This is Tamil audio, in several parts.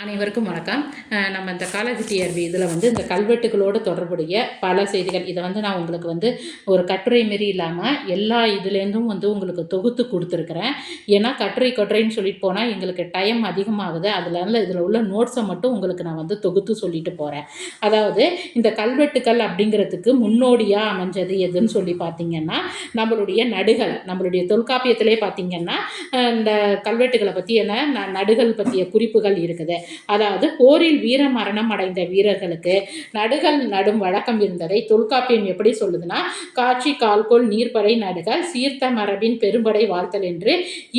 அனைவருக்கும் வணக்கம். நம்ம இந்த காலேஜ் டிஆர்பி இதில் இந்த கல்வெட்டுகளோடு தொடர்புடைய பல செய்திகள் இதை நான் உங்களுக்கு ஒரு கட்டுரை மாரி இல்லாமல் எல்லா இதுலேருந்தும் உங்களுக்கு தொகுத்து கொடுத்துருக்குறேன். ஏன்னா கட்டுரைன்னு சொல்லிட்டு போனால் எங்களுக்கு டைம் அதிகமாகுது. இதில் உள்ள நோட்ஸை மட்டும் உங்களுக்கு நான் தொகுத்து சொல்லிட்டு போகிறேன். அதாவது இந்த கல்வெட்டுக்கள் அப்படிங்கிறதுக்கு முன்னோடியாக அமைஞ்சது எதுன்னு சொல்லி பார்த்தீங்கன்னா நம்மளுடைய நடுகள். நம்மளுடைய தொல்காப்பியத்திலே பார்த்தீங்கன்னா இந்த கல்வெட்டுகளை பற்றி நடுகள் பற்றிய குறிப்புகள் இருக்குது. அதாவது போரில் வீர மரணம் அடைந்த வீரர்களுக்கு நடுகள் நடும் வழக்கம் இருந்ததை தொல்காப்பியம் எப்படி சொல்லுதுன்னா, காட்சி கால்கோள் நீர்ப்படை நடுகள் சீர்த்த மரபின் பெரும்படை வாழ்த்தல் என்று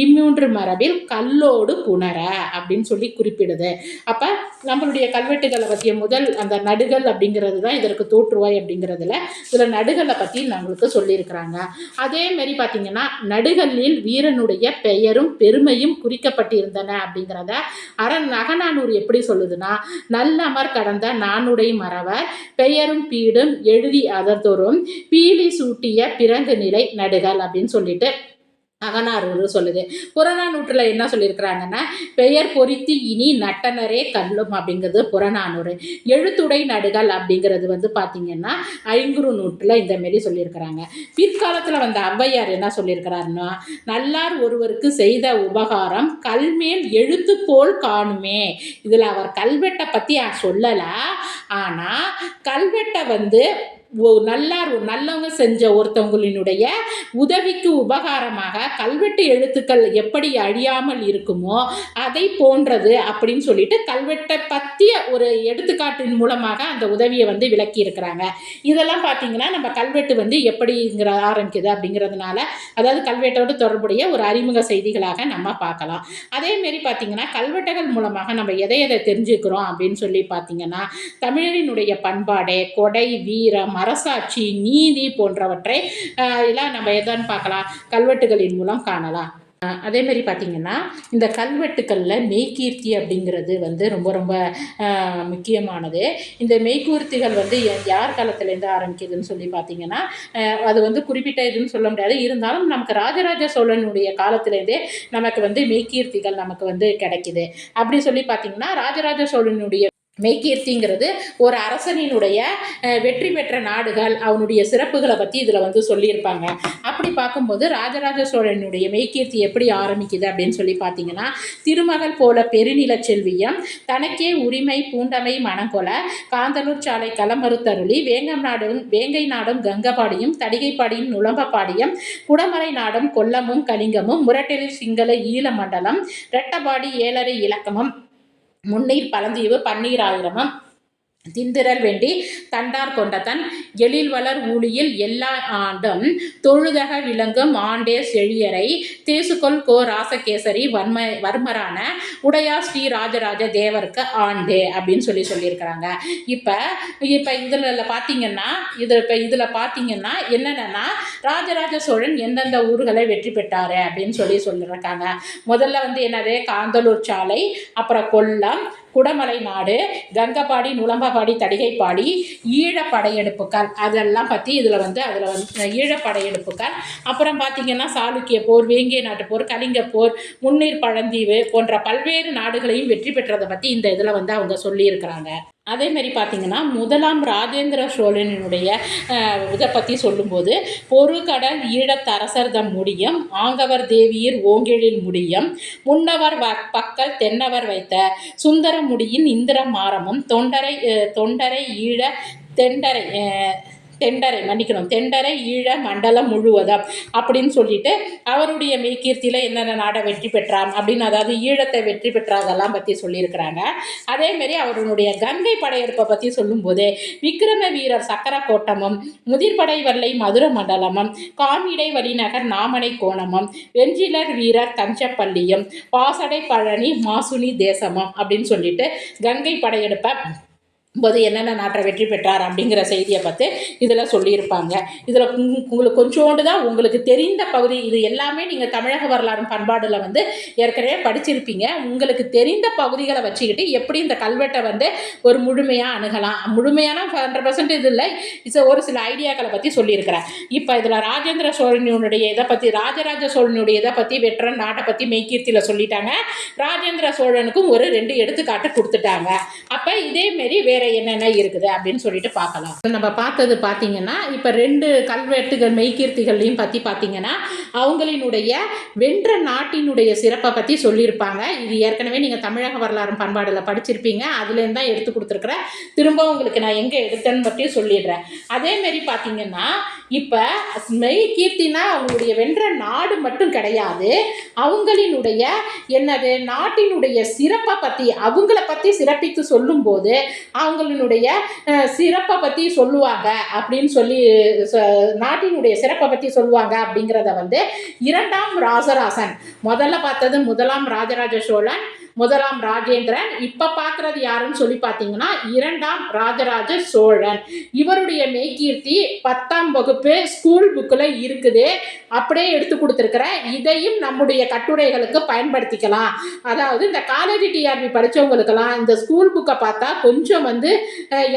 இம்மூன்று மரபில் கல்லோடு புணர அப்படின்னு சொல்லி குறிப்பிடுது. அப்ப நம்மளுடைய கல்வெட்டுகளை பற்றிய முதல் அந்த நடுகள் அப்படிங்கிறது தான் இதற்கு தோற்றுவாய் அப்படிங்கிறதுல இதுல நடுகளை பற்றி நம்மளுக்கு சொல்லியிருக்கிறாங்க. அதே மாதிரி பார்த்தீங்கன்னா நடுகளில் வீரனுடைய பெயரும் பெருமையும் குறிக்கப்பட்டிருந்தன அப்படிங்கிறத அகநானூறு எப்படி சொல்லுதுன்னா, நல்லமர் கடந்த நானுடை மறவர் பெயரும் பீடும் எழுதி அதர்தொரும் பீலி சூட்டிய பிறங்கு நிலை நடுகள் அப்படின்னு சொல்லிட்டு அகநானூறு சொல்லுது. புறநானூற்றில் என்ன சொல்லியிருக்கிறாங்கன்னா, பெயர் பொறித்து இனி நட்டனரே கல்லும் அப்படிங்கிறது புறநானூறு. எழுத்துடை நடுகள் அப்படிங்கிறது பார்த்தீங்கன்னா ஐங்குறுநூற்றில் இந்த மாரி சொல்லியிருக்கிறாங்க. பிற்காலத்தில் ஔவையார் என்ன சொல்லியிருக்கிறாருன்னா, நல்லார் ஒருவருக்கு செய்த உபகாரம் கல்மேல் எழுத்து போல் காணுமே. இதில் அவர் கல்வெட்டை பற்றி சொல்லலை. ஆனால் கல்வெட்டை நல்லவங்க செஞ்ச ஒருத்தவங்களினுடைய உதவிக்கு உபகாரமாக கல்வெட்டு எழுத்துக்கள் எப்படி அழியாமல் இருக்குமோ அதை போன்றது அப்படின்னு சொல்லிட்டு கல்வெட்டை பற்றிய ஒரு எடுத்துக்காட்டின் மூலமாக அந்த உதவியை விளக்கி இருக்கிறாங்க. இதெல்லாம் பார்த்தீங்கன்னா நம்ம கல்வெட்டு எப்படிங்கிற ஆரம்பிக்குது அப்படிங்கிறதுனால, அதாவது கல்வெட்டோடு தொடர்புடைய ஒரு அறிமுக செய்திகளாக நம்ம பார்க்கலாம். அதேமாரி பார்த்தீங்கன்னா கல்வெட்டுகள் மூலமாக நம்ம எதை தெரிஞ்சுக்கிறோம் அப்படின்னு சொல்லி பார்த்தீங்கன்னா, தமிழரினுடைய பண்பாடு, கொடை, வீரம், அரசாட்சி, நீதி போன்றவற்றை எல்லாம் நம்ம எதான்னு பார்க்கலாம், கல்வெட்டுகளின் மூலம் காணலாம். அதே மாதிரி பார்த்தீங்கன்னா இந்த கல்வெட்டுக்களில் மெய்கீர்த்தி அப்படிங்கிறது ரொம்ப ரொம்ப முக்கியமானது. இந்த மெய்கீர்த்திகள் யார் காலத்துலேருந்து ஆரம்பிக்குதுன்னு சொல்லி பார்த்தீங்கன்னா, அது குறிப்பிட்ட இதுன்னு சொல்ல முடியாது. இருந்தாலும் நமக்கு ராஜராஜ சோழனுடைய காலத்திலேருந்தே நமக்கு மெய்கீர்த்திகள் நமக்கு கிடைக்குது. அப்படி சொல்லி பார்த்தீங்கன்னா ராஜராஜ சோழனுடைய மெய்கீர்த்திங்கிறது ஒரு அரசனினுடைய வெற்றி பெற்ற நாடுகள், அவனுடைய சிறப்புகளை பற்றி இதில் சொல்லியிருப்பாங்க. அப்படி பார்க்கும்போது ராஜராஜ சோழனுடைய மெய்கீர்த்தி எப்படி ஆரம்பிக்குது அப்படின்னு சொல்லி பார்த்தீங்கன்னா, திருமகள் போல பெருநில செல்வியம் தனக்கே உரிமை பூண்டமை மணங்கொல காந்தலூர் சாலை களமறுத்தருளி வேங்கை நாடும் கங்கபாடியும் தடிகைப்பாடியும் நுளம்பப்பாடியும் குடமலை நாடும் கொல்லமும் கலிங்கமும் முரட்டெழில் சிங்கள ஈழ மண்டலம் ரெட்டபாடி ஏழரை இலக்கமும் முன்னீர் பழந்தீவு பன்னீராயிரமும் திந்திரல் வேண்டி தண்டார் கொண்டதன் எழில் வளர் ஊழியில் எல்லா ஆண்டும் தொழுதக விளங்கும் ஆண்டே செழியரை தேசுகொள் கோ ராசகேசரி வர்மரான உடையா ஸ்ரீ ராஜராஜ தேவருக்கு ஆண்டே அப்படின்னு சொல்லியிருக்கிறாங்க. இப்போ இதில் பார்த்தீங்கன்னா இதில் பார்த்தீங்கன்னா என்னென்னா ராஜராஜ சோழன் எந்தெந்த ஊர்களை வெற்றி பெற்றாரு அப்படின்னு சொல்லியிருக்காங்க. முதல்ல என்னது காந்தலூர் சாலை, அப்புறம் கொல்லம், குடமலை நாடு, கங்கபாடி, நுளம்பபாடி, தடிகைப்பாடி, ஈழப்படையெடுப்புகள் அதெல்லாம் பற்றி அதில் ஈழப்படையெடுப்புகள், அப்புறம் பார்த்திங்கன்னா சாளுக்கிய போர், வேங்கை நாட்டு போர், கலிங்க போர், முன்னீர் பழந்தீவு போன்ற பல்வேறு நாடுகளையும் வெற்றி பெற்றதை பற்றி இந்த இதில் அவங்க சொல்லியிருக்கிறாங்க. அதேமாரி பார்த்திங்கன்னா முதலாம் ராஜேந்திர சோழனுடைய இதை பற்றி சொல்லும்போது, பொறுகடல் ஈழத்தரசர்தம் முடியும் ஆங்கவர் தேவியர் ஓங்கெழில் முடியும் முன்னவர் பக்கல் தென்னவர் வைத்த சுந்தர முடியின் இந்திர மாரமும் தொண்டரை ஈழ தெண்டரை ஈழ மண்டலம் முழுவதும் அப்படின்னு சொல்லிட்டு அவருடைய மெய்கீர்த்தியில் என்னென்ன நாடை வெற்றி பெற்றார் அப்படின்னு, அதாவது ஈழத்தை வெற்றி பெற்றாதெல்லாம் பற்றி சொல்லியிருக்கிறாங்க. அதேமாரி அவருடைய கங்கை படையெடுப்பை பற்றி சொல்லும்போது விக்ரம வீரர் சக்கர கோட்டமும் முதிர்படை வல்லை மதுர மண்டலமும் காமிடை வழிநகர் நாமனை கோணமும் வெஞ்சிலர் வீரர் தஞ்சப்பள்ளியும் பாசடை பழனி மாசுனி தேசமும் அப்படின்னு சொல்லிட்டு கங்கை படையெடுப்பை போது என்னென்ன நாட்டை வெற்றி பெற்றார் அப்படிங்கிற செய்தியை பார்த்து இதில் சொல்லியிருப்பாங்க. இதில் உங்களுக்கு கொஞ்சோண்டு தான் உங்களுக்கு தெரிந்த பகுதி. இது எல்லாமே நீங்கள் தமிழக வரலாறு பண்பாடில் வந்து ஏற்கனவே படிச்சிருப்பீங்க. உங்களுக்கு தெரிந்த பகுதிகளை வச்சுக்கிட்டு எப்படி இந்த கல்வெட்டை வந்து ஒரு முழுமையாக அணுகலாம், முழுமையான 100% இது இல்லை, ஒரு சில ஐடியாக்களை பற்றி சொல்லியிருக்கிறேன். இப்போ இதில் ராஜேந்திர சோழனுடைய இதை பற்றி, ராஜராஜ சோழனுடைய இதை பற்றி, வெற்ற நாட்டை பற்றி மெய்கீர்த்தியில் சொல்லிட்டாங்க. ராஜேந்திர சோழனுக்கும் ஒரு 2 எடுத்துக்காட்டு கொடுத்துட்டாங்க. அப்போ இதேமாரி வேற என்னென்ன இருக்குது அப்படின்னு சொல்லிட்டு பார்க்கலாம். நம்ம பார்த்தது பார்த்தீங்கன்னா இப்போ 2 கல்வெட்டுகள் மெய்கீர்த்திகளையும் பற்றி பார்த்தீங்கன்னா அவங்களினுடைய வென்ற நாட்டினுடைய சிறப்பை பற்றி சொல்லியிருப்பாங்க. இது ஏற்கனவே நீங்கள் தமிழக வரலாறு பண்பாடில் படிச்சிருப்பீங்க. அதுலேருந்து தான் எடுத்து கொடுத்துருக்குறேன். திரும்ப உங்களுக்கு நான் எங்கே எடுத்தேன்னு பற்றி சொல்லிடுறேன். அதேமாரி பார்த்தீங்கன்னா இப்போ மெய்கீர்த்தினா அவங்களுடைய வென்ற நாடு மட்டும் கிடையாது, அவங்களினுடைய என்னது நாட்டினுடைய சிறப்பை பற்றி, அவங்கள பற்றி சிறப்பித்து சொல்லும்போது அவங்களினுடைய சிறப்பை பற்றி சொல்லுவாங்க அப்படின்னு சொல்லி, நாட்டினுடைய சிறப்பை பற்றி சொல்லுவாங்க அப்படிங்கிறத வந்து 2ஆம் ராஜராசன், முதல்ல பார்த்தது 1ஆம் ராஜராஜ சோழன், 1ஆம் ராஜேந்திரன், இப்போ பார்க்குறது யாருன்னு சொல்லி பார்த்தீங்கன்னா 2ஆம் ராஜராஜ சோழன். இவருடைய மெய்கீர்த்தி 10ஆம் வகுப்பு ஸ்கூல் புக்கில் இருக்குது. அப்படியே எடுத்து கொடுத்துருக்குறேன். இதையும் நம்முடைய கட்டுரைகளுக்கு பயன்படுத்திக்கலாம். அதாவது இந்த காலேஜ் டிஆர்பி படித்தவங்களுக்கெல்லாம் இந்த ஸ்கூல் புக்கை பார்த்தா கொஞ்சம் வந்து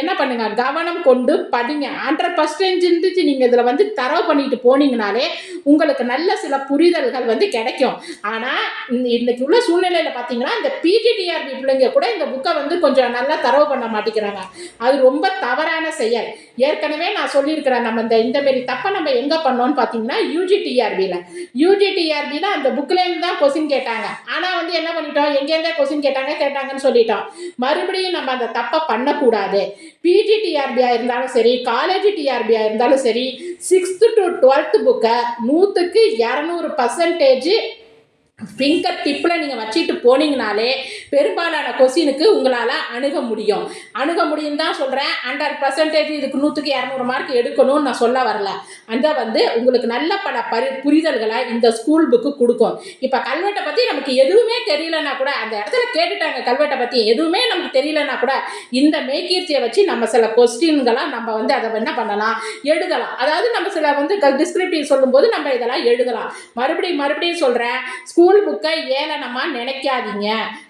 என்ன பண்ணுங்க, கவனம் கொண்டு படிங்க. 100% நீங்கள் இதில் வந்து தரவு பண்ணிட்டு போனீங்கனாலே உங்களுக்கு நல்ல சில புரிதல்கள் வந்து கிடைக்கும். ஆனால் இன்னைக்கு உள்ள சூழ்நிலையில் பார்த்தீங்கன்னா இந்த பிஜிடிஆர்பி பிள்ளைங்க கூட இந்த புக்கை வந்து கொஞ்சம் நல்லா தரவு பண்ண மாட்டேங்கிறாங்க. அது ரொம்ப தவறான செயல். ஏற்கனவே நான் சொல்லியிருக்கிறேன். நம்ம இந்த மாரி தப்பை நம்ம எங்கே பண்ணோம்னு பார்த்தீங்கன்னா யூஜிடிஆர்பியில் அந்த புக்லேருந்து தான் கொஸ்டின் கேட்டாங்க. ஆனால் வந்து என்ன பண்ணிட்டோம், எங்கேருந்தே கொஸ்டின் கேட்டாங்கன்னு சொல்லிட்டோம். மறுபடியும் நம்ம அந்த தப்பை பண்ணக்கூடாது. பிஜிடிஆர்பியாக இருந்தாலும் சரி, காலேஜ் டிஆர்பியாக இருந்தாலும் சரி, 6th to 12th புக்கை 100க்கு 200% ஃபிங்கர் டிப்பில் நீங்கள் வச்சுட்டு போனீங்கனாலே பெரும்பாலான கொஸ்டினுக்கு உங்களால் அணுக முடியும் தான் சொல்கிறேன். 100% இதுக்கு 100க்கு 200 மார்க் எடுக்கணும்னு நான் சொல்ல வரல. அந்த வந்து உங்களுக்கு நல்ல பல புரிதல்களை இந்த ஸ்கூல் புக்கு கொடுக்கும். இப்போ கல்வெட்டை பற்றி நமக்கு எதுவுமே தெரியலன்னா கூட, அந்த இடத்துல கேட்டுட்டாங்க கல்வெட்டை பற்றி எதுவுமே நமக்கு தெரியலன்னா கூட, இந்த மெய்கீர்த்தியை வச்சு நம்ம சில கொஸ்டின்களாக நம்ம வந்து அதை என்ன பண்ணலாம், எழுதலாம். அதாவது நம்ம சில வந்து டிஸ்கிரிப்டிவ் சொல்லும்போது நம்ம இதெல்லாம் எழுதலாம். மறுபடியும் சொல்கிறேன், ஸ்கூல் புக்கை ஏளனமா நினைக்காதீங்க.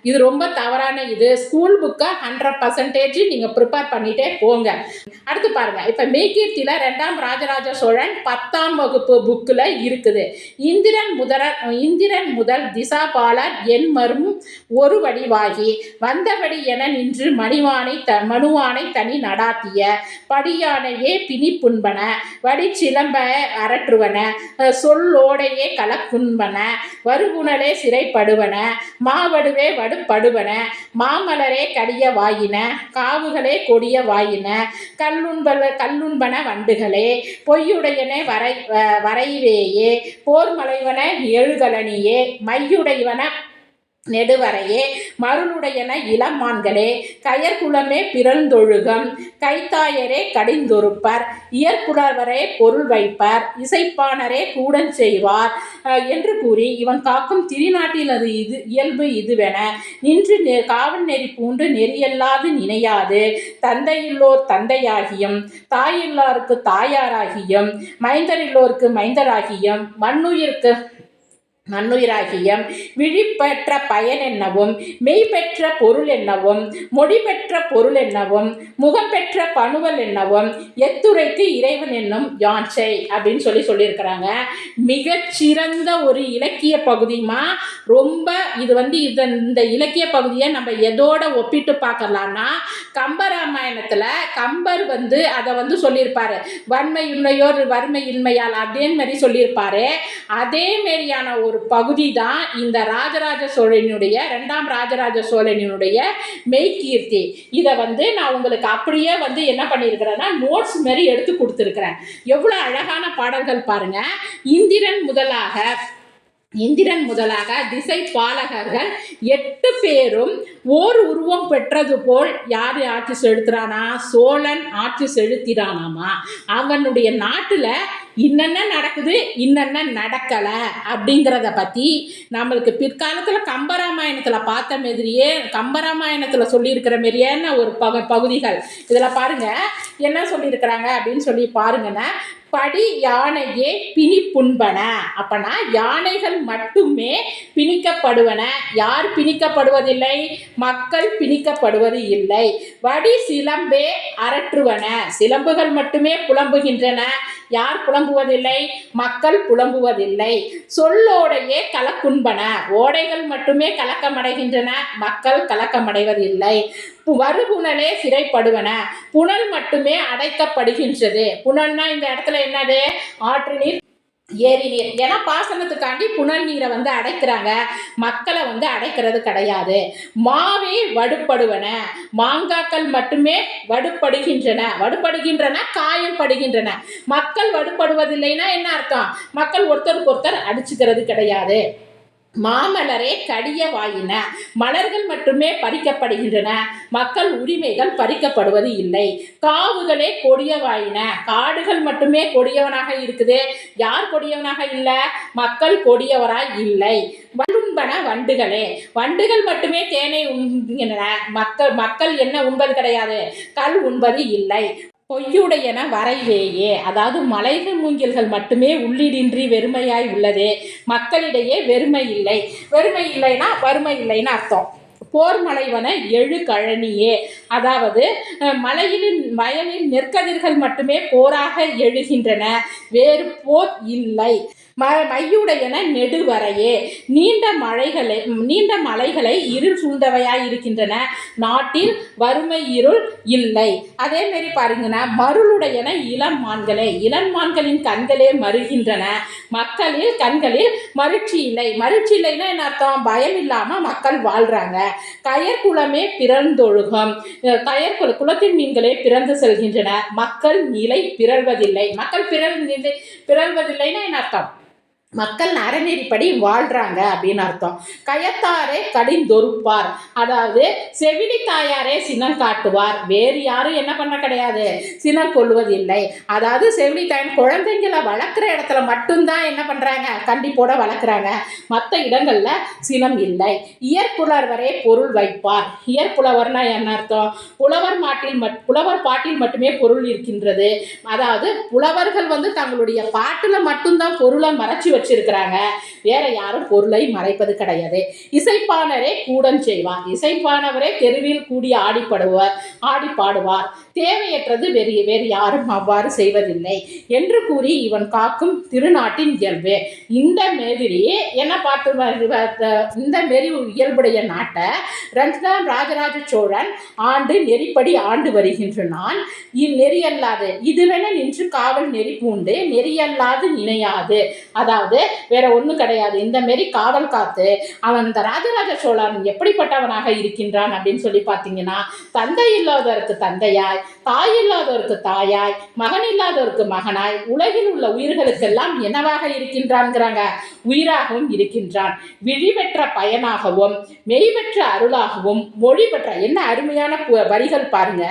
இது ரொம்ப தவறான இது. ஸ்கூல் புக்கை 100% நீங்க ப்ரிப்பேர் பண்ணிட்டே போங்க. அடுத்து பாருங்க, இப்ப மெய்கீர்த்தியில 2ஆம் ராஜராஜ சோழன் 10ஆம் வகுப்பு புக்கில் இருக்குது. இந்திரன் முதல் திசாபாலர் என்மரும் ஒரு வடிவாகி வந்தபடி என நின்று மனுவானை தனி நடாத்திய படியானையே பிணி புண்பன வடிச்சிலம்ப அரற்றுவன சொல்லோடையே கலக்குண்பன வருகுணலே சிறைப்படுவன மாவடுவே வடுப்படுவன மாமலரே கடிய வாயின காவுகளே கொடிய வாயின கல்லுண்பன வண்டுகளே பொய்யுடையனே வரைவேயே போர்மலைவன எழுகலனியே மையுடையவன நெடுவரையே மருளுடையன இளமான்களே கயற்குளமே பிறந்தொழுகம் கைத்தாயரே கடிந்தொருப்பர் இயற்புலவரே பொருள் வைப்பர் இசைப்பானரே கூடன் செய்வார் என்று கூறி இவன் காக்கும் திரிநாட்டில் அது இயல்பு இதுவென நின்று காவல் நெறி பூண்டு நெறியல்லாது நினையாது தந்தையுள்ளோர் தந்தையாகியும் தாயில்லாருக்கு தாயாராகியும் மைந்தரில்லோருக்கு மைந்தராகியும் மண்ணுயிராகியம் விழிப்பெற்ற பயன் என்னவும் மெய் பெற்ற பொருள் என்னவும் மொழி பெற்ற பொருள் என்னவும் முகம் பெற்ற பணுவல் என்னவும் எத்துரைக்கு இறைவன் என்னும் யான்சை அப்படின்னு சொல்லியிருக்கிறாங்க. மிகச்சிறந்த ஒரு இலக்கிய பகுதிமா. ரொம்ப இது வந்து இந்த இலக்கிய பகுதியை நம்ம எதோட ஒப்பிட்டு பார்க்கலாம்னா, கம்பராமாயணத்தில் கம்பர் வந்து அதை வந்து சொல்லியிருப்பாரு, வன்மை உண்மையோர் வறுமை இன்மையால் அதே மாதிரி சொல்லியிருப்பாரு. அதே மாரியான ஒரு பகுதி தான் இந்த ராஜராஜ சோழனுடைய 2ஆம் ராஜராஜ சோழனுடைய மெய்கீர்த்தி. இதை வந்து நான் உங்களுக்கு அப்படியே வந்து என்ன பண்ணியிருக்கிறேன்னா நோட்ஸ் மாதிரி எடுத்து கொடுத்துருக்கிறேன். எவ்வளோ அழகான பாடல்கள் பாருங்க. இந்திரன் முதலாக திசை பாலகர்கள் 8 பேரும் ஓர் உருவம் பெற்றது போல் யார் ஆட்சி செலுத்துறானா, சோழன் ஆட்சி செலுத்தினானாமா. அவனுடைய நாட்டில் இன்னென்ன நடக்குது இன்னென்ன நடக்கலை அப்படிங்கிறத பற்றி நம்மளுக்கு பிற்காலத்தில் கம்பராமாயணத்தில் பார்த்த மாதிரியே கம்பராமாயணத்தில் சொல்லியிருக்கிற மாதிரியான ஒரு பகுதிகள் இதில் பாருங்கள் என்ன சொல்லியிருக்கிறாங்க அப்படின்னு சொல்லி பாருங்கன்னா, படி யானையே பிணி புண்பன. அப்பனா யானைகள் மட்டுமே பிணிக்கப்படுவன. யார் பிணிக்கப்படுவதில்லை? மக்கள் பிணிக்கப்படுவது இல்லை. வடி சிலம்பே அரற்றுவன. சிலம்புகள் மட்டுமே புலம்புகின்றன. யார் புலம்புவதில்லை? மக்கள் புலம்புவதில்லை. சொல்லோடையே கலக்குண்பன. ஓடைகள் மட்டுமே கலக்கமடைகின்றன. மக்கள் கலக்கமடைவதில்லை. வருபுணலே சிறைப்படுவன. புனல் மட்டுமே அடைக்கப்படுகின்றது. புனல்னா இந்த இடத்துல என்னது? ஆற்று நீர், ஏரி நீர். ஏன்னா பாசனத்துக்காண்டி புனல் நீரை அடைக்கிறாங்க, மக்களை அடைக்கிறது கிடையாது. மாவே வடுப்படுவன. மாங்காக்கள் மட்டுமே வடுப்படுகின்றன. வடுப்படுகின்றன, காயப்படுகின்றன. மக்கள் வடுப்படுவதில்லைன்னா என்ன அர்த்தம்? மக்கள் ஒருத்தருக்கு ஒருத்தர் அடிச்சுக்கிறது கிடையாது. மாமலரே கடிய வாயின. மலர்கள் மட்டுமே பறிக்கப்படுகின்றன. மக்கள் உரிமைகள் பறிக்கப்படுவது இல்லை. காவுகளே கொடிய வாயின. காடுகள் மட்டுமே கொடியவனாக இருக்குது. யார் கொடியவனாக இல்லை? மக்கள் கொடியவராய் இல்லை. வண்டுண்பன வண்டுகளே. வண்டுகள் மட்டுமே தேனை உண்கின்றன. மக்கள் என்ன உண்பது கிடையாது? கல் உண்பது இல்லை. பொய்யுடையன வரைவேயே. அதாவது மலைகள் மூங்கில்கள் மட்டுமே உள்ளிடின்றி வெறுமையாய் உள்ளது. மக்களிடையே வெறுமை இல்லை. வெறுமை இல்லைன்னா வறுமை இல்லைன்னு அர்த்தம். போர் மலைவன எழு கழனியே. அதாவது வயலில் நெற்கதிர்கள் மட்டுமே போராக எழுகின்றன. வேறு போர் இல்லை. மையுடையன நெடுவரையே. நீண்ட மலைகளை இருள் சூழ்ந்தவையாய் இருக்கின்றன. நாட்டில் வறுமை இருள் இல்லை. அதே மாதிரி பாருங்கன்னா, மருளுடையன இளமான்களே. இளமான்களின் கண்களே மறுகின்றன. மக்களில் கண்களில் மகிழ்ச்சி இல்லை. மகிழ்ச்சி இல்லைன்னா என்ன அர்த்தம்? பயம் இல்லாம மக்கள் வாழ்றாங்க. கயற்குளமே பிறந்தொழுகம். குளத்தின் மீன்களே பிறந்து செல்கின்றன. மக்கள் நிலை பிறழ்வதில்லை. மக்கள் பிறழ்வதில்லைன்னா என்ன அர்த்தம்? மக்கள் அறநெறிப்படி வாழ்றாங்க அப்படின்னு அர்த்தம். கயத்தாரே கடிந்தொறுப்பார். அதாவது செவிலி தாயாரே சினம் காட்டுவார். வேறு யாரும் என்ன பண்ண கிடையாது? சினம் கொள்வதில்லை. அதாவது செவிலி தாயின் குழந்தைங்களை வளர்க்குற இடத்துல மட்டும்தான் என்ன பண்றாங்க? கண்டிப்போட வளர்க்குறாங்க. மற்ற இடங்கள்ல சினம் இல்லை. இயற்புலவரே பொருள் வைப்பார். இயற்புலவர்னா என்ன அர்த்தம்? புலவர் பாட்டில் மட்டுமே பொருள் இருக்கின்றது. அதாவது புலவர்கள் தங்களுடைய பாட்டுல மட்டும்தான் பொருளை மறைச்சி வச்சிருக்கிறாங்க. வேற யாரும் பொருளை மறைப்பது கிடையாது. இசைப்பானரே கூடம் செய்வார். இசைப்பானவரே தெருவில் கூடி ஆடி பாடுவார். தேவையற்றது வேறு யாரும் அவ்வாறு செய்வதில்லை என்று கூறி இவன் காக்கும் திருநாட்டின் இயல்பு. இந்த மாதிரி என்ன பார்த்து இந்த மாரி இயல்புடைய நாட்டை ராஜராஜ சோழன் நெறிப்படி ஆண்டு வருகின்றான். இந்நெறியல்லாது இதுவென நின்று காவல் நெறி பூண்டு நெறியல்லாது நினையாது. அதாவது வேற ஒண்ணும் கிடையாது. இந்த மாரி காவல் காத்து அவன் இந்த ராஜராஜ சோழன் எப்படிப்பட்டவனாக இருக்கின்றான் அப்படின்னு சொல்லி பார்த்தீங்கன்னா, தந்தை இல்லாதவருக்கு தந்தையாய், தாய் இல்லாதவருக்கு தாயாய், மகன் இல்லாதவருக்கு மகனாய், உலகில் உள்ள உயிர்களுக்கெல்லாம் என்னவாக இருக்கின்றான்ங்கிறாங்க? உயிராகவும் இருக்கின்றான். விழி பெற்ற பயனாகவும் மெய் பெற்ற அருளாகவும் மொழி பெற்ற, என்ன அருமையான வரிகள் பாருங்க.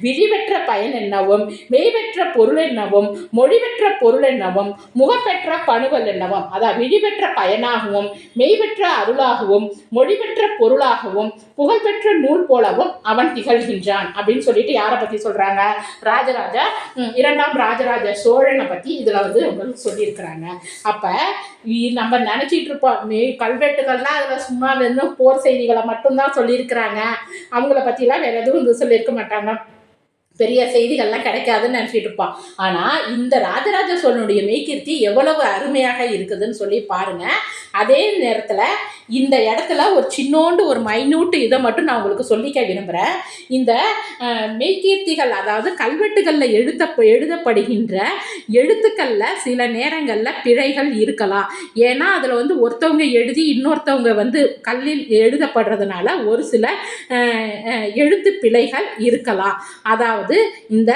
விழி பெற்ற பயன் என்னவும் மெய் பெற்ற பொருள் என்னவும் மொழி பெற்ற பொருள் என்னவும் முகப்பெற்ற பணுவல் என்னவும். அதான் விழி பெற்ற பயனாகவும் மெய் பெற்ற அருளாகவும் மொழி பெற்ற பொருளாகவும் புகழ்பெற்ற நூல் போலவும் அவன் திகழ்கின்றான் அப்படின்னு சொல்லிட்டு யாரை பத்தி சொல்றாங்க? இரண்டாம் ராஜராஜ சோழனை பத்தி இதுல உங்களுக்கு சொல்லியிருக்கிறாங்க. அப்ப நம்ம நினைச்சிட்டு இருப்போம் கல்வெட்டுகள்லாம் அதுல சும்மா போர் செய்திகளை மட்டும்தான் சொல்லியிருக்கிறாங்க, அவங்கள பத்திலாம் வேற எதுவும் சொல்லியிருக்க மாட்டாங்க, பெரிய செய்திகள்லாம் கிடைக்காதுன்னு நினச்சிட்டு இருப்பான். ஆனால் இந்த ராஜராஜ சோழனுடைய மெய்கீர்த்தி எவ்வளவு அருமையாக இருக்குதுன்னு சொல்லி பாருங்கள். அதே நேரத்தில் இந்த இடத்துல ஒரு சின்னோண்டு ஒரு மைன்யூட்டு இதை மட்டும் நான் உங்களுக்கு சொல்லிக்க விரும்புகிறேன். இந்த மெய்கீர்த்திகள், அதாவது கல்வெட்டுகளில் எழுதப்படுகின்ற எழுத்துக்களில் சில நேரங்களில் பிழைகள் இருக்கலாம். ஏன்னா அதில் ஒருத்தவங்க எழுதி இன்னொருத்தவங்க கல்லில் எழுதப்படுறதுனால ஒரு சில எழுத்து பிழைகள் இருக்கலாம். அதாவது அதாவது இந்த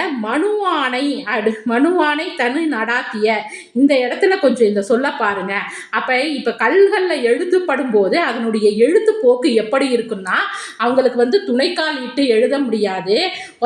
மனுவானை தனு நடாத்திய இந்த இடத்துல கொஞ்சம் இந்த சொல்ல பாருங்க. அப்ப இப்ப கல்களில் எழுதப்படும் போது அதனுடைய எழுத்து போக்கு எப்படி இருக்குன்னா, அவங்களுக்கு துணைக்கால் இட்டு எழுத முடியாது,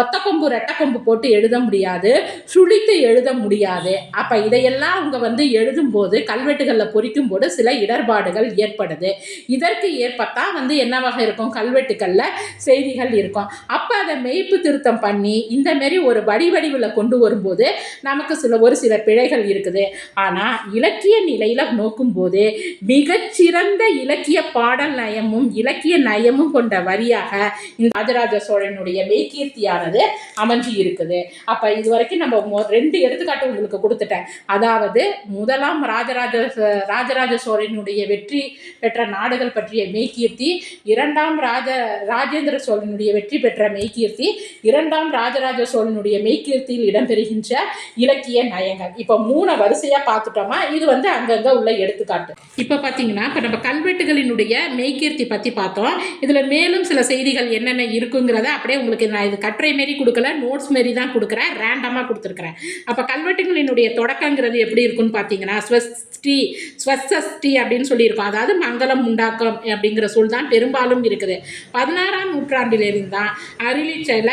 ஒத்த கொம்பு ரெட்டை கொம்பு போட்டு எழுத முடியாது, சுழித்து எழுத முடியாது. அப்ப இதையெல்லாம் அவங்க எழுதும் போது கல்வெட்டுகளில் பொறிக்கும் போது சில இடர்பாடுகள் ஏற்படுது. இதற்கு ஏற்பத்தான் என்னவாக இருக்கும், கல்வெட்டுக்கள்ல செய்திகள் இருக்கும். அப்ப அதை மெய்ப்பு திருத்தம் பண்ணி இந்த மாதிரி ஒரு வடிவில் கொண்டு வரும்போது நமக்கு ஒரு சில பிழைகள் இருக்குது. ஆனா இலக்கிய நிலையில நோக்கும் போது மிகச்சிறந்த இலக்கிய பாடல் நயமும் இலக்கிய நயமும் கொண்ட வரியாக இந்த ராஜராஜ சோழனுடைய மெய்கீர்த்தியானது அமைஞ்சு இருக்குது. அப்ப இது வரைக்கும் நம்ம 2 எடுத்துக்காட்டு உங்களுக்கு கொடுத்துட்டேன். அதாவது முதலாம் ராஜராஜ சோழனுடைய வெற்றி பெற்ற நாடுகள் பற்றிய மெய்கீர்த்தி, 2ஆம் ராஜேந்திர சோழனுடைய வெற்றி பெற்ற மெய்கீர்த்தி, 2ஆம் ராஜராஜ சோழனுடைய மெய்கீர்த்தியில் இடம்பெறுகின்ற இலக்கிய நயங்கள். இப்போ 3 வரிசையா பார்த்துட்டோமா. இது அங்கங்க உள்ள எடுத்துக்காட்டு. இப்போ பார்த்தீங்கன்னா இப்போ நம்ம கல்வெட்டுகளினுடைய மெய்கீர்த்தி பற்றி பார்த்தோம். இதில் மேலும் சில செய்திகள் என்னென்ன இருக்குங்கிறத அப்படியே உங்களுக்கு நான் இது கட்டுரை மாரி கொடுக்கல, நோட்ஸ் மாரி தான் கொடுக்குறேன், ரேண்டமாக கொடுத்துருக்குறேன். அப்போ கல்வெட்டுகளினுடைய தொடக்கங்கிறது எப்படி இருக்குன்னு பார்த்தீங்கன்னா ஸ்வஸ்தி அப்படின்னு சொல்லியிருக்கோம். அதாவது மங்களம் உண்டாக்கம் அப்படிங்கிற சொல் தான் பெரும்பாலும் இருக்குது. 16ஆம் நூற்றாண்டிலிருந்து தான் அருளிச்செயல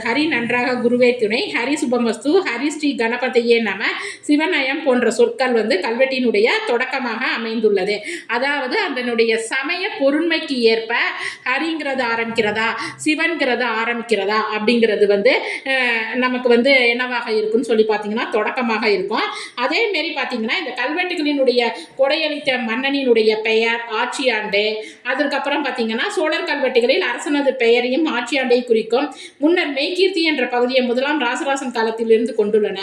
ஹரி நன்றாக குருவே துணை, ஹரி சுபமஸ்து, ஹரி ஸ்ரீ கணபதியே நம, சிவநயம் போன்ற சொற்கள் கல்வெட்டினுடைய தொடக்கமாக அமைந்துள்ளது. அதாவது அதனுடைய சமய பொருண்மைக்கு ஏற்ப ஹரிங்கிறது ஆரம்பிக்கிறதா சிவன்கிறது ஆரம்பிக்கிறதா அப்படிங்கிறது நமக்கு என்னவாக இருக்குன்னு சொல்லி பார்த்தீங்கன்னா தொடக்கமாக இருக்கும். அதே மாரி பார்த்தீங்கன்னா இந்த கல்வெட்டுகளினுடைய கொடையளித்த மன்னனினுடைய பெயர், ஆட்சியாண்டு, அதற்கப்புறம் பார்த்தீங்கன்னா சோழர் கல்வெட்டுகளில் அரசனது பெயரையும் ஆட்சியாண்டை குறிக்கும். முன்னர் மெய்கீர்த்தி என்ற பகுதியை முதலாம் ராசராசன் காலத்தில் இருந்து கொண்டுள்ளன.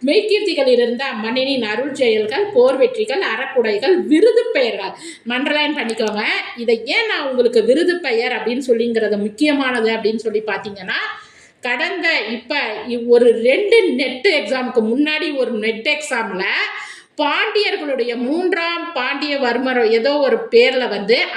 மெய்கீர்த்திகளில் இருந்த மன்னனின் அருள் செயல்கள், போர் வெற்றிகள், அறக்குடைகள், விருது பெயர்கள் மண்டலைன் பண்ணிக்கோங்க. இதை ஏன் நான் உங்களுக்கு விருது பெயர் அப்படின்னு சொல்லிங்கிறது முக்கியமானது அப்படின்னு சொல்லி பார்த்தீங்கன்னா, கடந்த இப்போ ஒரு 2 நெட் எக்ஸாமுக்கு முன்னாடி ஒரு நெட் எக்ஸாமில் பாண்டியர்களுடைய 3ஆம் பாண்டியவர்மர் ஏதோ ஒரு பேரில்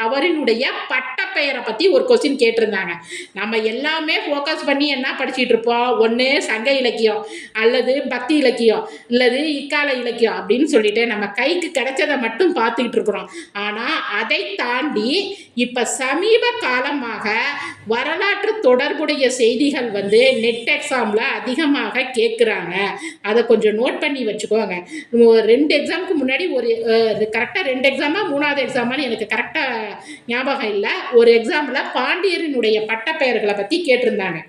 அவரினுடைய பட்டப்பெயரை பற்றி ஒரு கொஸ்டின் கேட்டிருந்தாங்க. நம்ம எல்லாமே ஃபோக்கஸ் பண்ணி என்ன படிச்சுட்டு இருப்போம், ஒன்று சங்க இலக்கியம் அல்லது பக்தி இலக்கியம் அல்லது இக்கால இலக்கியம் அப்படின்னு சொல்லிட்டு நம்ம கைக்கு கிடைச்சதை மட்டும் பார்த்துக்கிட்டு இருக்கிறோம். ஆனால் அதை தாண்டி இப்போ சமீப காலமாக வரலாற்று தொடர்புடைய செய்திகள் நெட் எக்ஸாமில் அதிகமாக கேட்குறாங்க. அதை கொஞ்சம் நோட் பண்ணி வச்சுக்கோங்க. 2 எக்ஸாமுக்கு முன்னாடி ஒரு கரெக்டாக 2 எக்ஸாமா 3ஆவது எக்ஸாமான்னு எனக்கு கரெக்டாக ஞாபகம் இல்லை. ஒரு எக்ஸாமில் பாண்டியரினுடைய பட்டப்பெயர்களை பற்றி கேட்டிருந்தாங்க.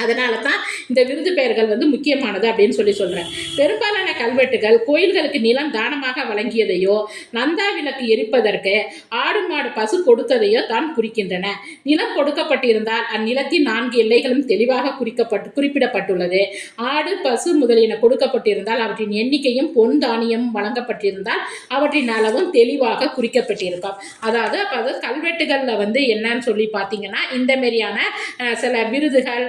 அதனால தான் இந்த விருது பெயர்கள் முக்கியமானது அப்படின்னு சொல்கிறேன். பெரும்பாலான கல்வெட்டுகள் கோயில்களுக்கு நிலம் தானமாக வழங்கியதையோ நந்தா விளக்கு எரிப்பதற்கு ஆடு மாடு பசு கொடுத்ததையோ தான் குறிக்கின்றன. நிலம் கொடுக்கப்பட்டிருந்தால் அந்நிலத்தின் 4 எல்லைகளும் தெளிவாக குறிப்பிடப்பட்டுள்ளது. ஆடு பசு முதலியன கொடுக்கப்பட்டிருந்தால் அவற்றின் எண்ணிக்கையும் பொன் தானியம் வழங்கப்பட்டிருந்தால் அவற்றின் அளவும் தெளிவாக குறிக்கப்பட்டிருக்கும். அதாவது அப்போ கல்வெட்டுகளில் என்னன்னு சொல்லி பார்த்தீங்கன்னா இந்த மாதிரியான சில விருதுகள்,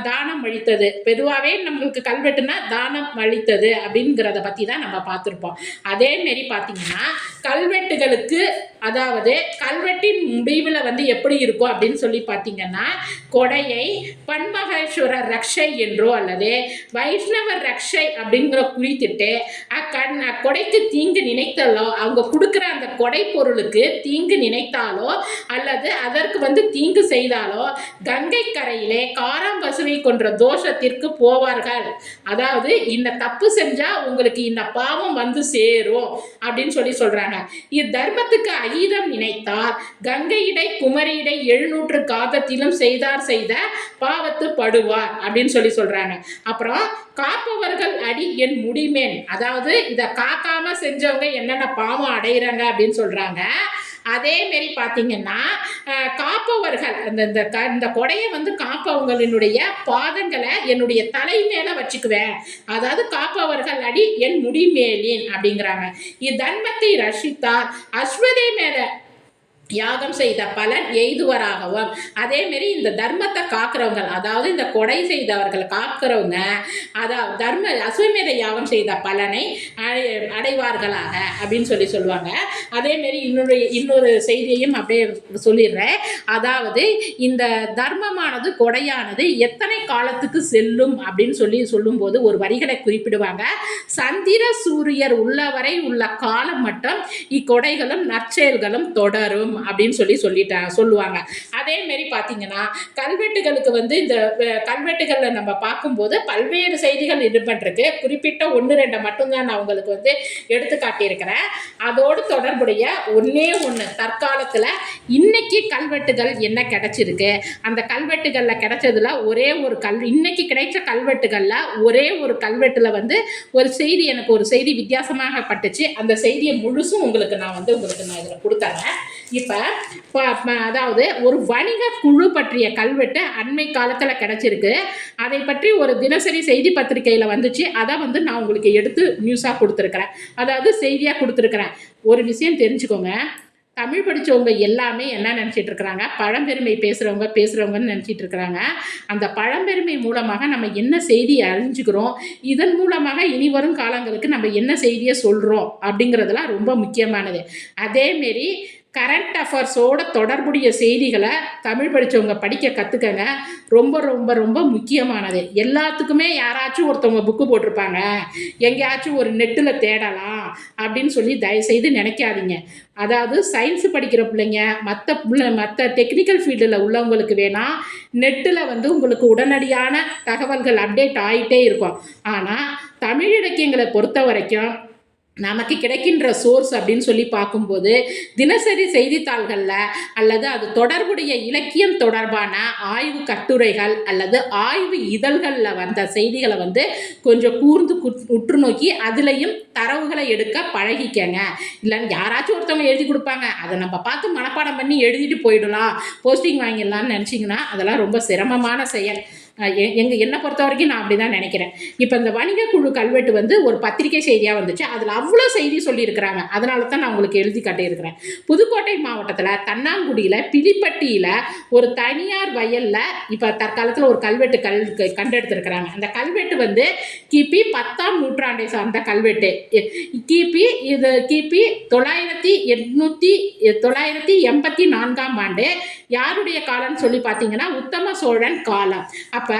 தானம் அளித்தது, பொதுவாகவே நம்மளுக்கு கல்வெட்டுனா தானம் அளித்தது அப்படிங்கிறத பற்றி தான் நம்ம பார்த்துருப்போம். அதே மாரி பார்த்தீங்கன்னா கல்வெட்டுகளுக்கு, அதாவது கல்வெட்டின் முடிவில் எப்படி இருக்கும் அப்படின்னு சொல்லி பார்த்தீங்கன்னா, கொடையை பன்மகேஸ்வரர் ரக்ஷை என்றோ அல்லது வைஷ்ணவர் ரக்ஷை அப்படிங்கிற குறித்துட்டு கொடைக்கு தீங்கு நினைத்தாலோ, அவங்க கொடுக்குற அந்த கொடை பொருளுக்கு தீங்கு நினைத்தாலோ அல்லது அதற்கு தீங்கு செய்தாலோ கங்கை கரையிலே காராம்பசுவை கொன்ற தோஷத்திற்கு போவார்கள். அதாவது இந்த தப்பு செஞ்சா உங்களுக்கு இந்த பாவம் சேரும் அப்படின்னு சொல்றாங்க. இத்தர்மத்துக்கு அகீதம் நினைத்தார் கங்கையிடை குமரியிடை 700 காதத்திலும் செய்தார் செய்த பாவத்து படுவார் அப்படின்னு சொல்றாங்க. அப்புறம் காப்பவர்கள் அடி என் முடிமேன், அதாவது இதை காக்காம செஞ்சவங்க என்னென்ன பாவம் அடைகிறாங்க அப்படின்னு சொல்றாங்க. அதே மாரி பார்த்தீங்கன்னா காப்பவர்கள் இந்த கொடையை காப்பவங்களினுடைய பாதங்களை என்னுடைய தலை மேலே வச்சுக்குவேன், அதாவது காப்பவர்கள் அடி என் முடிமேலின் அப்படிங்கிறாங்க. இத்தன்மத்தை ரசித்தார் அஸ்வதை மேல யாகம் செய்த பலன் எய்துவராகவும், அதேமாரி இந்த தர்மத்தை காக்கிறவங்க, அதாவது இந்த கொடை செய்தவர்கள் காக்கிறவங்க, அதாவது அஸ்வமேத யாகம் செய்த பலனை அடைவார்களாக அப்படின்னு சொல்லுவாங்க. அதேமாரி இன்னொரு செய்தியையும் அப்படியே சொல்லிடுறேன். அதாவது இந்த தர்மமானது, கொடையானது எத்தனை காலத்துக்கு செல்லும் அப்படின்னு சொல்லும்போது ஒரு வரிகளை குறிப்பிடுவாங்க. சந்திர சூரியர் உள்ளவரை உள்ள காலம் மட்டும் இக்கொடைகளும் நற்செயல்களும் தொடரும் அப்படின்னு சொல்லுவாங்க. அதே மாதிரி பார்த்தீங்கன்னா கல்வெட்டுகளுக்கு வந்து இந்த கல்வெட்டுகளில் நம்ம பார்க்கும்போது பல்வேறு செய்திகள் இடம்பெற்றிருக்கு. குறிப்பிட்ட 1-2 மட்டும்தான் நான் உங்களுக்கு வந்து எடுத்து காட்டியிருக்கிறேன். அதோடு தொடர்புடைய ஒன்று தற்காலத்தில் இன்னைக்கு கல்வெட்டுகள் என்ன கிடைச்சிருக்கு, அந்த கல்வெட்டுகளில் கிடைச்சதுல ஒரே ஒரு இன்னைக்கு கிடைச்ச கல்வெட்டுகளில் ஒரே ஒரு கல்வெட்டில் வந்து ஒரு செய்தி, எனக்கு ஒரு செய்தி வித்தியாசமாக பட்டுச்சு. அந்த செய்தியை முழுசும் உங்களுக்கு நான் இதில் கொடுத்தறேன். இப்போ அதாவது ஒரு வணிக குழு பற்றிய கல்வெட்டு அண்மை காலத்தில் கிடைச்சிருக்கு. அதை பற்றி ஒரு தினசரி செய்தி பத்திரிகையில் வந்துச்சு. அதை வந்து நான் உங்களுக்கு எடுத்து நியூஸாக கொடுத்துருக்குறேன், அதாவது செய்தியாக கொடுத்துருக்குறேன். ஒரு விஷயம் தெரிஞ்சுக்கோங்க, தமிழ் படித்தவங்க எல்லாமே என்ன நினச்சிட்டு இருக்கிறாங்க, பழம்பெருமை பேசுகிறவங்கன்னு நினச்சிட்டு இருக்கிறாங்க. அந்த பழம்பெருமை மூலமாக நம்ம என்ன செய்தி அறிஞ்சுக்கிறோம், இதன் மூலமாக இனி வரும் காலங்களுக்கு நம்ம என்ன செய்தியை சொல்கிறோம் அப்படிங்கிறதுலாம் ரொம்ப முக்கியமானது. அதேமாரி கரண்ட் அஃபேர்ஸோட தொடர்புடைய செய்திகளை தமிழ் படித்தவங்க படிக்க கற்றுக்கங்க. ரொம்ப ரொம்ப ரொம்ப முக்கியமானது. எல்லாத்துக்குமே யாராச்சும் ஒருத்தவங்க புக்கு போட்டிருப்பாங்க, எங்கேயாச்சும் ஒரு நெட்டில் தேடலாம் அப்படின்னு சொல்லி தயவுசெய்து நினைக்காதீங்க. அதாவது சயின்ஸு படிக்கிற பிள்ளைங்க, மற்ற டெக்னிக்கல் ஃபீல்டில் உள்ளவங்களுக்கு வேணால் நெட்டில் வந்து உங்களுக்கு உடனடியான தகவல்கள் அப்டேட் ஆகிட்டே இருக்கும். ஆனால் தமிழ் இலக்கியங்களை பொறுத்த வரைக்கும் நமக்கு கிடைக்கின்ற சோர்ஸ் அப்படின்னு சொல்லி பார்க்கும்போது தினசரி செய்தித்தாள்களில் அல்லது அது தொடர்புடைய இலக்கியம் தொடர்பான ஆய்வு கட்டுரைகள் அல்லது ஆய்வு இதழ்களில் வந்த செய்திகளை வந்து கொஞ்சம் கூர்ந்து உற்று நோக்கி அதுலேயும் தரவுகளை எடுக்க பழகிக்கங்க. இல்லைன்னு யாராச்சும் ஒருத்தவங்க எழுதி கொடுப்பாங்க, அதை நம்ம பார்த்து மனப்பாடம் பண்ணி எழுதிட்டு போயிடலாம், போஸ்டிங் வாங்கிடலாம்னு நினச்சிங்கன்னா அதெல்லாம் ரொம்ப சிரமமான செயல். என்னை பொறுத்த வரைக்கும் நான் அப்படி தான் நினைக்கிறேன். இப்போ இந்த வணிக குழு கல்வெட்டு வந்து ஒரு பத்திரிகை செய்தியாக வந்துச்சு. அதில் அவ்வளோ செய்தி சொல்லியிருக்கிறாங்க. அதனால தான் நான் உங்களுக்கு எழுதி காட்டியிருக்கிறேன். புதுக்கோட்டை மாவட்டத்தில் தன்னாங்குடியில் பிலிப்பட்டியில் ஒரு தனியார் வயலில் இப்போ தற்காலத்தில் ஒரு கல்வெட்டு கண்டெடுத்திருக்கிறாங்க. அந்த கல்வெட்டு வந்து கிபி 10ஆம் நூற்றாண்டை சார்ந்த கல்வெட்டு. கிபி 984ஆம் ஆண்டு. யாருடைய காலம்னு சொல்லி பார்த்தீங்கன்னா உத்தம சோழன் காலம். அப்போ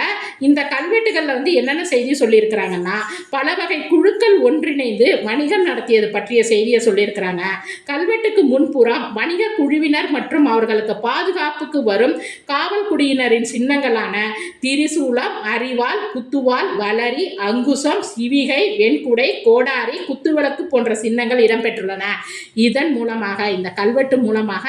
இந்த கல்வெட்டுகளில் வந்து என்னென்ன செய்தி சொல்லியிருக்கிறாங்கன்னா, பல வகை குழுக்கள் ஒன்றிணைந்து வணிகம் நடத்தியது பற்றிய செய்தியை சொல்லியிருக்கிறாங்க. கல்வெட்டுக்கு முன்புறம் வணிக குழுவினர் மற்றும் அவர்களுக்கு பாதுகாப்புக்கு வரும் காவல் குடியினரின் சின்னங்களான திரிசூலம், அரிவாள், குத்துவாள், வளரி, அங்குசம், சிவிகை, வெண்குடை, கோடாரி, குத்துவிளக்கு போன்ற சின்னங்கள் இடம்பெற்றுள்ளன. இதன் மூலமாக, இந்த கல்வெட்டு மூலமாக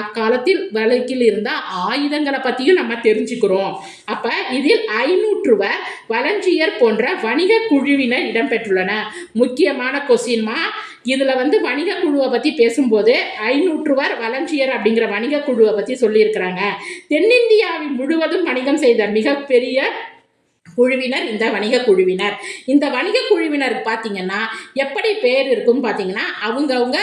அக்காலத்தில் வழக்கில் இருந்த ஆயுதங்களை பற்றியும் நம்ம தெரிஞ்சுக்கிறோம். அப்போ இதில் 500 வலஞ்சியர் போன்ற வணிக குழுவினர் இடம்பெற்றுள்ளன. முக்கியமான கொஸ்டின்மா, இதில் வந்து வணிக குழுவை பற்றி பேசும்போது 500 வலஞ்சியர் அப்படிங்கிற வணிக குழுவை பற்றி சொல்லியிருக்கிறாங்க. தென்னிந்தியாவில் முழுவதும் வணிகம் செய்த மிகப்பெரிய குழுவினர் இந்த வணிக குழுவினர். இந்த வணிக குழுவினருக்கு பார்த்தீங்கன்னா எப்படி பேர் இருக்கும் பார்த்தீங்கன்னா, அவங்கவுங்க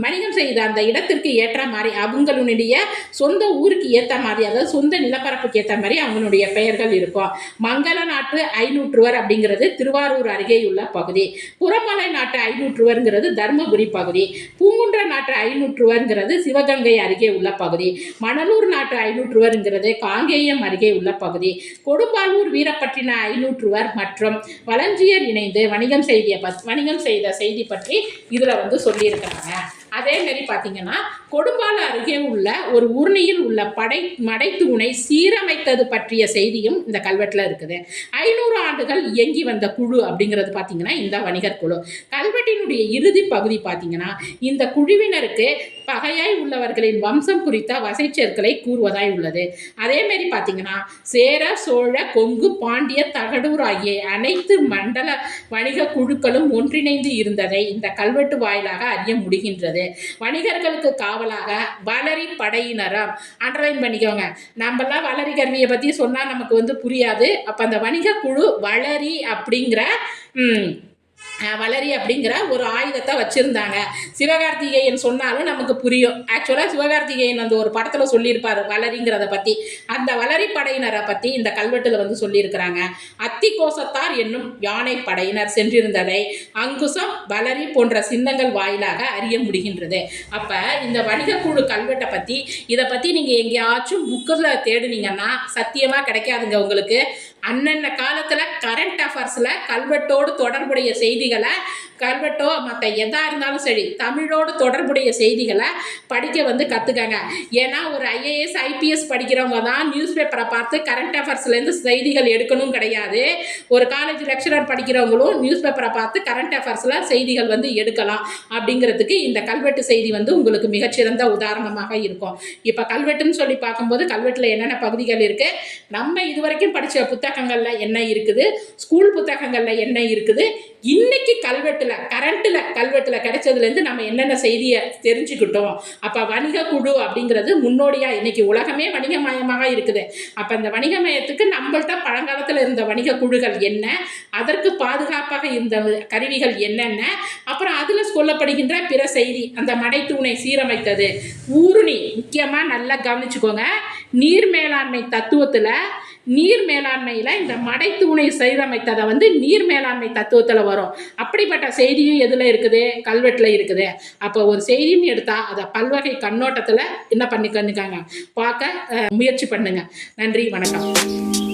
வணிகம் செய்த அந்த இடத்திற்கு ஏற்ற மாதிரி, அவங்களுடைய சொந்த ஊருக்கு ஏற்ற மாதிரி, அதாவது சொந்த நிலப்பரப்புக்கு ஏற்ற மாதிரி அவங்களுடைய பெயர்கள் இருக்கும். மங்கள நாட்டு 500 அப்படிங்கிறது திருவாரூர் அருகே உள்ள பகுதி. புறமலை நாட்டு 500 தர்மபுரி பகுதி. பூங்குன்ற நாட்டு 500 சிவகங்கை அருகே உள்ள பகுதி. மணலூர் நாட்டு 500 காங்கேயம் அருகே உள்ள பகுதி. கொடும்பாலூர் வீரப்பட்டின 500 மற்றும் வலஞ்சியர் இணைந்து வணிகம் செய்த செய்தி பற்றி இதில் வந்து சொல்லியிருக்கிறாங்க. அதே மாதிரி பார்த்தீங்கன்னா கொடும்பால அருகே உள்ள ஒரு ஊர்ணியில் உள்ள மடைத்தூணை சீரமைத்தது பற்றிய செய்தியும் இந்த கல்வெட்டில் இருக்குது. 500 ஆண்டுகள் இயங்கி வந்த குழு அப்படிங்கிறது பார்த்தீங்கன்னா இந்த வணிகர் குழு. கல்வெட்டினுடைய இறுதி பகுதி பார்த்தீங்கன்னா இந்த குழுவினருக்கு பகையாய் உள்ளவர்களின் வம்சம் குறித்த வசைச்சொற்களை கூறுவதாய் உள்ளது. அதே மாதிரி பார்த்தீங்கன்னா சேர, சோழ, கொங்கு, பாண்டிய, தகடூர் ஆகிய அனைத்து மண்டல வணிக குழுக்களும் ஒன்றிணைந்து இருந்ததை இந்த கல்வெட்டு வாயிலாக அறிய முடிகின்றது. வணிகர்களுக்கு காவலாக வளரி படையினரும், அண்டர்லைன் பண்ணிக்கோங்க, நம்மளாம் வளரி கருவியை பற்றி சொன்னால் நமக்கு வந்து புரியாது. அப்போ அந்த வணிக குழு வளரி அப்படிங்கிற வளரி அப்படிங்கிற ஒரு ஆயுதத்தை வச்சுருந்தாங்க. சிவகார்த்திகேயன் சொன்னாலும் நமக்கு புரியும். ஆக்சுவலாக சிவகார்த்திகேயன் அந்த ஒரு படத்தில் சொல்லியிருப்பார் வளரிங்கிறத பற்றி. அந்த வளரி படையினரை பற்றி இந்த கல்வெட்டில் வந்து சொல்லியிருக்கிறாங்க. அத்திகோசத்தார் என்னும் யானை படையினர் சென்றிருந்ததை அங்குசம், வளரி போன்ற சின்னங்கள் வாயிலாக அறிய முடிகின்றது. அப்போ இந்த வணிகக்குழு கல்வெட்டை பற்றி இதை பற்றி நீங்கள் எங்கேயாச்சும் புக்கில் தேடுனீங்கன்னா சத்தியமாக கிடைக்காதுங்க உங்களுக்கு. அன்னன்ன காலத்தில் கரண்ட் அஃபேர்ஸில் கல்வெட்டோடு தொடர்புடைய செய்திகளை, கல்வெட்டோ மற்ற எதாக இருந்தாலும் சரி தமிழோடு தொடர்புடைய செய்திகளை படிக்க வந்து கற்றுக்கங்க. ஏன்னா ஒரு ஐஏஎஸ் ஐபிஎஸ் படிக்கிறவங்க தான் நியூஸ் பேப்பரை பார்த்து கரண்ட் அஃபேர்ஸ்லேருந்து செய்திகள் எடுக்கணும் கிடையாது. ஒரு காலேஜ் லெக்சரர் படிக்கிறவங்களும் நியூஸ் பேப்பரை பார்த்து கரண்ட் அஃபேர்ஸில் செய்திகள் வந்து எடுக்கலாம். அப்படிங்கிறதுக்கு இந்த கல்வெட்டு செய்தி வந்து உங்களுக்கு மிகச்சிறந்த உதாரணமாக இருக்கும். இப்போ கல்வெட்டுன்னு சொல்லி பார்க்கும்போது கல்வெட்டில் என்னென்ன பகுதிகள் இருக்குது, நம்ம இதுவரைக்கும் படித்த புத்தகங்களில் என்ன இருக்குது, ஸ்கூல் புத்தகங்களில் என்ன இருக்குது, இன்னைக்கு கல்வெட்டில் கிடைச்சதுலேருந்து நம்ம என்னென்ன செய்தியை தெரிஞ்சுக்கிட்டோம். அப்போ வணிக குழு அப்படிங்கிறது முன்னோடியாக இன்னைக்கு உலகமே வணிகமயமாக இருக்குது. அப்போ இந்த வணிகமயத்துக்கு நம்மள்ட்ட பழங்காலத்தில் இருந்த வணிக குழுக்கள் என்ன, அதற்கு பாதுகாப்பாக இருந்த கருவிகள் என்னென்ன, அப்புறம் அதில் சொல்லப்படுகின்ற பிற செய்தி, அந்த மடைத்தூணை சீரமைத்தது, ஊருணி முக்கியமாக நல்லா கவனிச்சுக்கோங்க. நீர் மேலாண்மை தத்துவத்தில் நீர் மேலாண்மையில் இந்த மடைத்தூணை சீரமைத்ததை வந்து நீர் மேலாண்மை தத்துவத்தில் வரும். அப்படிப்பட்ட செய்தியும் எதில் இருக்குது, கல்வெட்டில் இருக்குது. அப்போ ஒரு செய்தின்னு எடுத்தால் அதை பல்வகை கண்ணோட்டத்தில் என்ன பண்ணிக்கணுக்காங்க பார்க்க முயற்சி பண்ணுங்க. நன்றி, வணக்கம்.